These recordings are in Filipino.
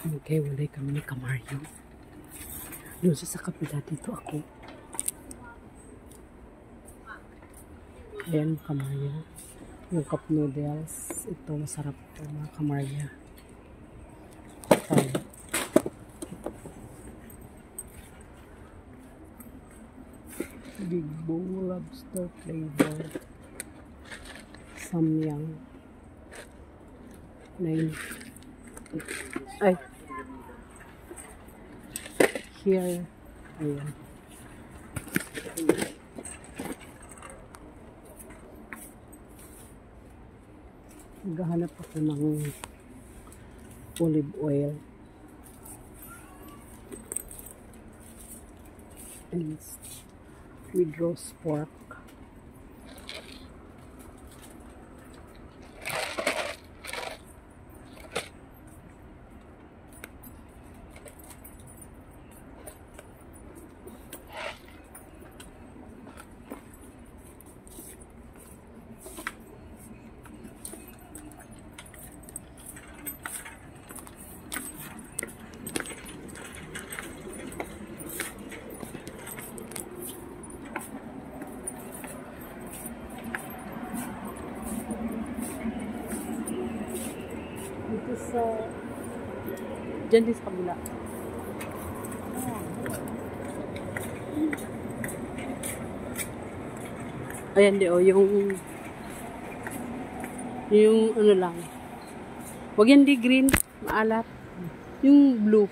Magkahiwalay kami ni Kamaryo. Doon sa kapila, dito ako. Ayan, Kamaryo. Yung cup noodles. Ito, masarap ito, mga Kamaryo. Ito. Big Bowl lobster flavor. Samyang. 9. Ay. Here. Ayan. Naghahanap ako ng olive oil. And with roast pork. Dito sa dyan din sa kabila. Ayan di yung ano lang, wag yan di green, maalat, yung blue.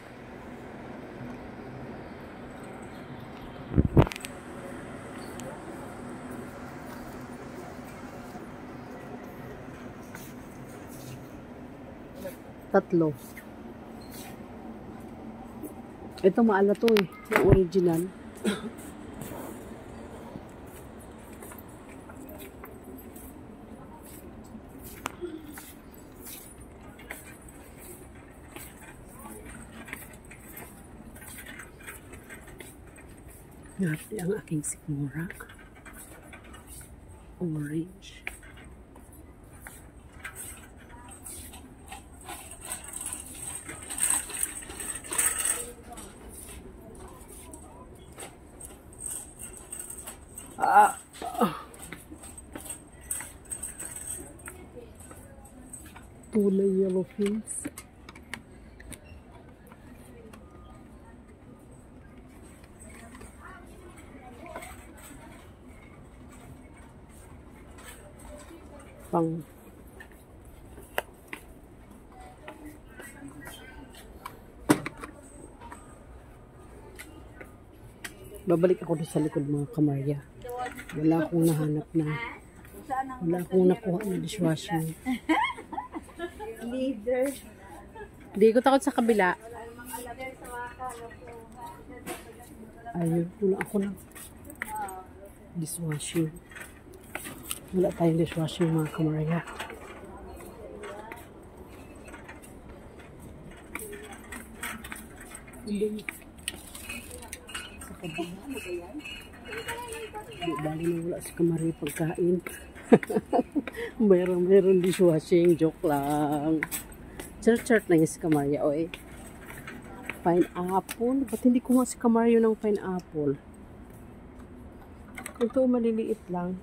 Tatlo. Ito maalat to eh. Yung original. Grabe ang aking sikmura. Orange. Tulay yellow fins. Pang babalik ako doon sa likod, mga Kamarya. Wala akong nahanap na, wala akong nakuha na dishwashing. Leader. Hindi ko takot sa kabila. Ayun, wala ako na dishwashing. Wala tayong dishwashing, mga Kamarya. Hindi. Sa kabila. Hindi, bali na wala sa Kamarya pagkain. Meron dishwashing. Joke lang. Chart na yung si Kamarya. O eh. Pineapple. Ba't hindi kuha si Kamarya ng pineapple? Ito maliliit lang.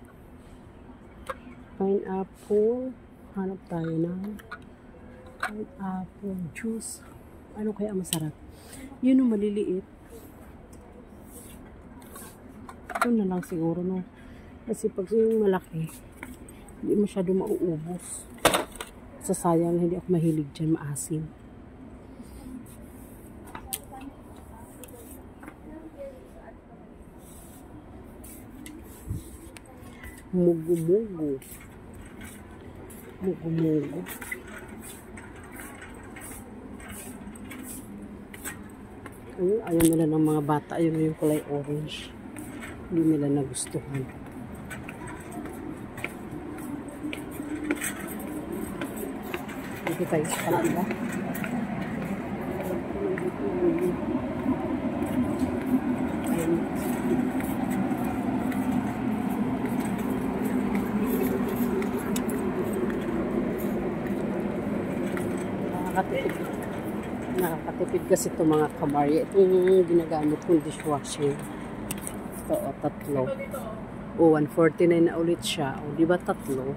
Pineapple. Hanap tayo ng pineapple juice. Ano kaya masarap? Yun yung maliliit. Ito na lang siguro, no? Kasi pag yung malaki, hindi masyado mauubos. Sasayang, hindi ako mahilig dyan, maasim. Mugu-mugu. Mugu-mugu. Ayaw nila ng mga bata. Ayaw na yung kulay orange. Hindi nila nagustuhan. Dito tayo sa kalanda. Nakakatipid. Nakakatipid kasi ito mga kamarya. Itong ginagamit kong dishwashing. Ito, o, tatlo. O, 149 na ulit siya. O, di ba tatlo?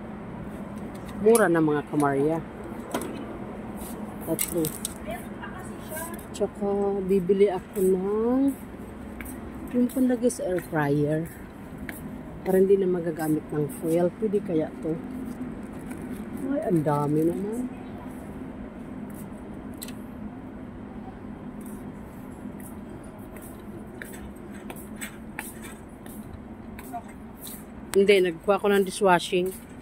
Mura na mga kamarya. Tatlo. Tsaka, bibili ako ng yung panlagay sa air fryer. Para hindi na magagamit ng foil. Pwede kaya to? Ay, ang dami naman. Hindi, nagkuha ko ng dishwashing.